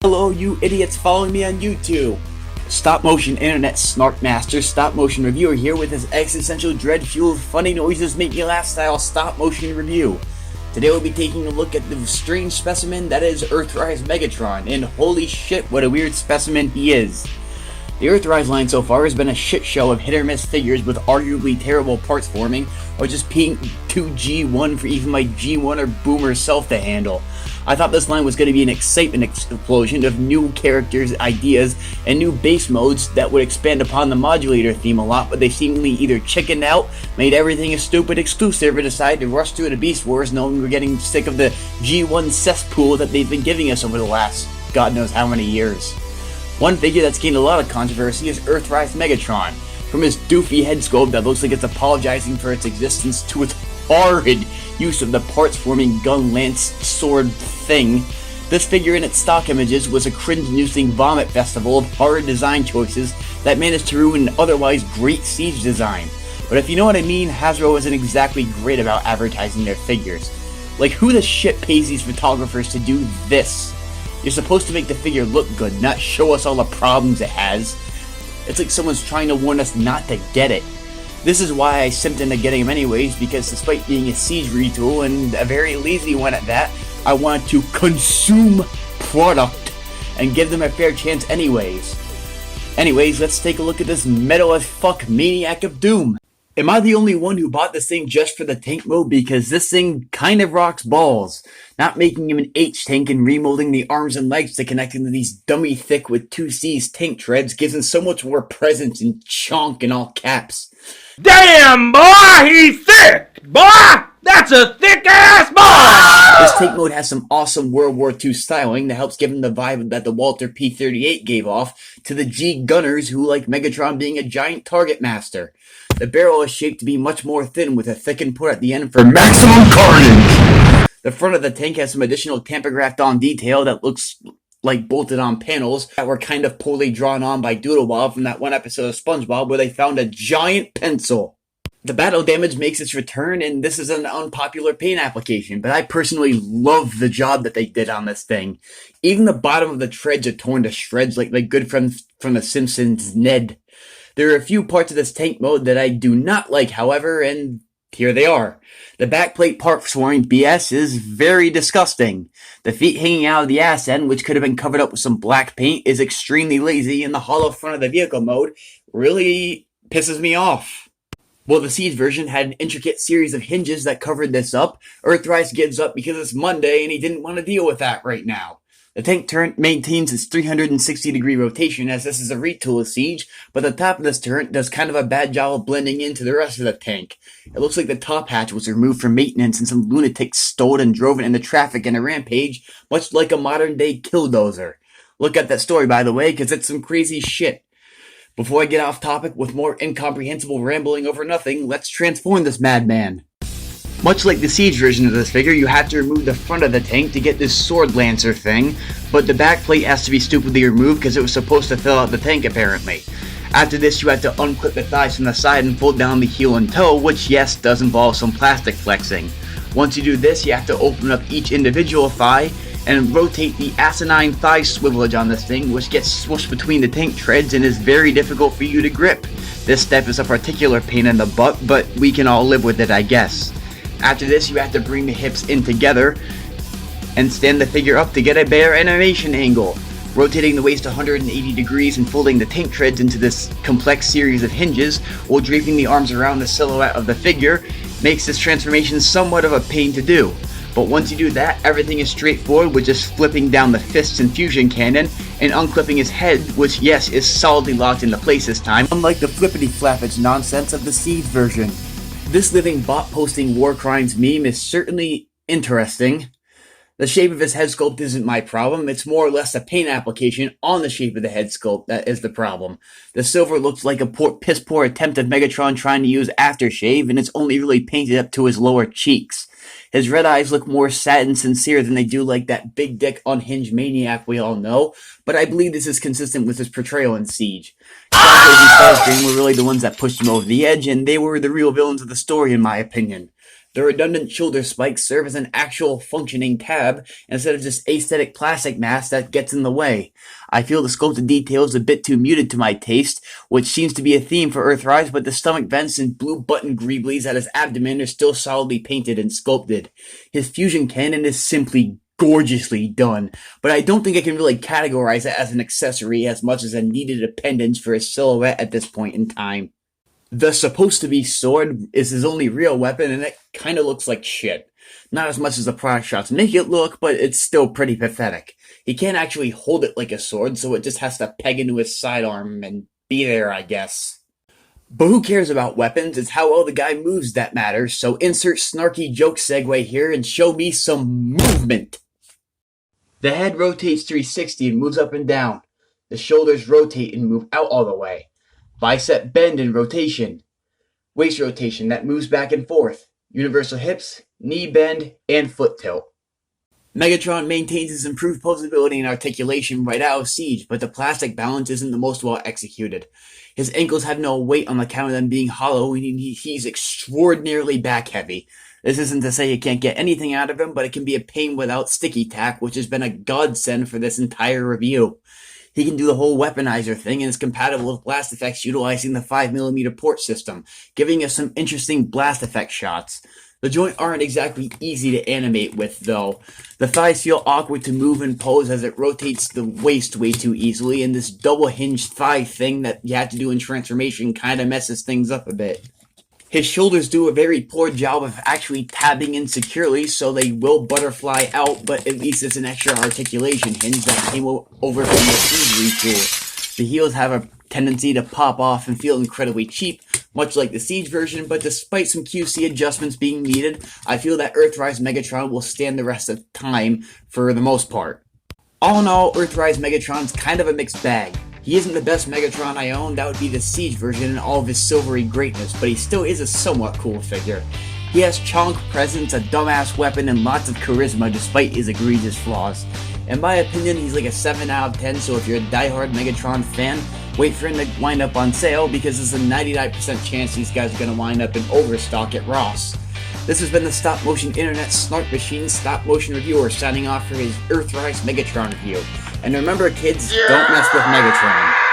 Hello, you idiots following me on YouTube! Stop motion internet snark master, stop motion reviewer here with his existential dread fueled funny noises make you laugh style stop motion review. Today we'll be taking a look at the strange specimen that is Earthrise Megatron, and holy shit what a weird specimen he is. The Earthrise line so far has been a shit show of hit or miss figures with arguably terrible parts forming, or just being too G1 for even my G1 or boomer self to handle. I thought this line was going to be an excitement explosion of new characters, ideas, and new base modes that would expand upon the modulator theme a lot, but they seemingly either chickened out, made everything a stupid exclusive, or decided to rush through the Beast Wars knowing we're getting sick of the G1 cesspool that they've been giving us over the last god knows how many years. One figure that's gained a lot of controversy is Earthrise Megatron. From his doofy head sculpt that looks like it's apologizing for its existence to its horrid use of the parts-forming gun lance sword thing, this figure in its stock images was a cringe-inducing vomit festival of horrid design choices that managed to ruin an otherwise great siege design. But if you know what I mean, Hasbro isn't exactly great about advertising their figures. Like, who the shit pays these photographers to do this? You're supposed to make the figure look good, not show us all the problems it has. It's like someone's trying to warn us not to get it. This is why I simped into getting him anyways, because despite being a siege retool, and a very lazy one at that, I wanted to consume product and give them a fair chance anyways. Anyways, let's take a look at this metal as fuck maniac of doom. Am I the only one who bought this thing just for the tank mode? Because this thing kind of rocks balls. Not making him an H-tank and remolding the arms and legs to connect into these dummy thick with 2C's tank treads gives him so much more presence and chonk in all caps. Damn, boy, he's thick! Boy, that's a thick-ass boy! This tank mode has some awesome World War II styling that helps give him the vibe that the Walter P-38 gave off to the G-Gunners who like Megatron being a giant target master. The barrel is shaped to be much more thin with a thickened port at the end for maximum carnage! The front of the tank has some additional tampographed on detail that looks like bolted on panels that were kind of poorly drawn on by Doodlebob from that one episode of SpongeBob where they found a giant pencil. The battle damage makes its return, and this is an unpopular paint application, but I personally love the job that they did on this thing. Even the bottom of the treads are torn to shreds like my good friend from The Simpsons, Ned. There are a few parts of this tank mode that I do not like, however, and here they are. The backplate part swarming BS is very disgusting. The feet hanging out of the ass end, which could have been covered up with some black paint, is extremely lazy, and the hollow front of the vehicle mode really pisses me off. While the Siege version had an intricate series of hinges that covered this up, Earthrise gives up because it's Monday and he didn't want to deal with that right now. The tank turret maintains its 360-degree rotation as this is a retool of Siege, but the top of this turret does kind of a bad job of blending into the rest of the tank. It looks like the top hatch was removed for maintenance and some lunatic stole it and drove it into traffic in a rampage, much like a modern-day killdozer. Look at that story, by the way, because it's some crazy shit. Before I get off topic with more incomprehensible rambling over nothing, let's transform this madman. Much like the Siege version of this figure, you have to remove the front of the tank to get this sword lancer thing, but the back plate has to be stupidly removed because it was supposed to fill out the tank apparently. After this, you have to unclip the thighs from the side and fold down the heel and toe, which yes, does involve some plastic flexing. Once you do this, you have to open up each individual thigh and rotate the asinine thigh swivelage on this thing, which gets swooshed between the tank treads and is very difficult for you to grip. This step is a particular pain in the butt, but we can all live with it, I guess. After this, you have to bring the hips in together and stand the figure up to get a better animation angle. Rotating the waist 180 degrees and folding the tank treads into this complex series of hinges while draping the arms around the silhouette of the figure makes this transformation somewhat of a pain to do. But once you do that, everything is straightforward with just flipping down the fists and fusion cannon and unclipping his head, which yes, is solidly locked into place this time, unlike the flippity-flappage nonsense of the Siege version. This living bot posting war crimes meme is certainly interesting. The shape of his head sculpt isn't my problem, it's more or less a paint application on the shape of the head sculpt that is the problem. The silver looks like a piss poor attempt of Megatron trying to use aftershave, and it's only really painted up to his lower cheeks. His red eyes look more sad and sincere than they do like that big dick unhinged maniac we all know, but I believe this is consistent with his portrayal in Siege. Starscream were really the ones that pushed him over the edge, and they were the real villains of the story in my opinion. The redundant shoulder spikes serve as an actual functioning tab instead of just aesthetic plastic mass that gets in the way. I feel the sculpted detail is a bit too muted to my taste, which seems to be a theme for Earthrise, but the stomach vents and blue button greeblies at his abdomen are still solidly painted and sculpted. His fusion cannon is simply gorgeously done, but I don't think I can really categorize it as an accessory as much as a needed appendage for his silhouette at this point in time. The supposed-to-be sword is his only real weapon, and it kinda looks like shit. Not as much as the product shots make it look, but it's still pretty pathetic. He can't actually hold it like a sword, so it just has to peg into his sidearm and be there, I guess. But who cares about weapons? It's how well the guy moves that matters, so insert snarky joke segue here and show me some movement! The head rotates 360 and moves up and down. The shoulders rotate and move out all the way. Bicep bend and rotation. Waist rotation that moves back and forth. Universal hips, knee bend, and foot tilt. Megatron maintains his improved posability and articulation right out of Siege, but the plastic balance isn't the most well executed. His ankles have no weight on account of them being hollow, and he's extraordinarily back heavy. This isn't to say you can't get anything out of him, but it can be a pain without sticky tack, which has been a godsend for this entire review. He can do the whole weaponizer thing and is compatible with blast effects utilizing the 5mm port system, giving us some interesting blast effect shots. The joints aren't exactly easy to animate with, though. The thighs feel awkward to move and pose as it rotates the waist way too easily, and this double-hinged thigh thing that you have to do in transformation kinda messes things up a bit. His shoulders do a very poor job of actually tabbing in securely, so they will butterfly out, but at least it's an extra articulation hinge that came over from the Siege retool. The heels have a tendency to pop off and feel incredibly cheap, much like the Siege version, but despite some QC adjustments being needed, I feel that Earthrise Megatron will stand the rest of the time for the most part. All in all, Earthrise Megatron's kind of a mixed bag. He isn't the best Megatron I own, that would be the Siege version in all of his silvery greatness, but he still is a somewhat cool figure. He has chonk presence, a dumbass weapon, and lots of charisma despite his egregious flaws. In my opinion, he's like a 7 out of 10, so if you're a diehard Megatron fan, wait for him to wind up on sale because there's a 99% chance these guys are going to wind up in overstock at Ross. This has been the Stop Motion Internet Snark Machine Stop Motion Reviewer signing off for his Earthrise Megatron review. And remember kids, don't mess with Megatron.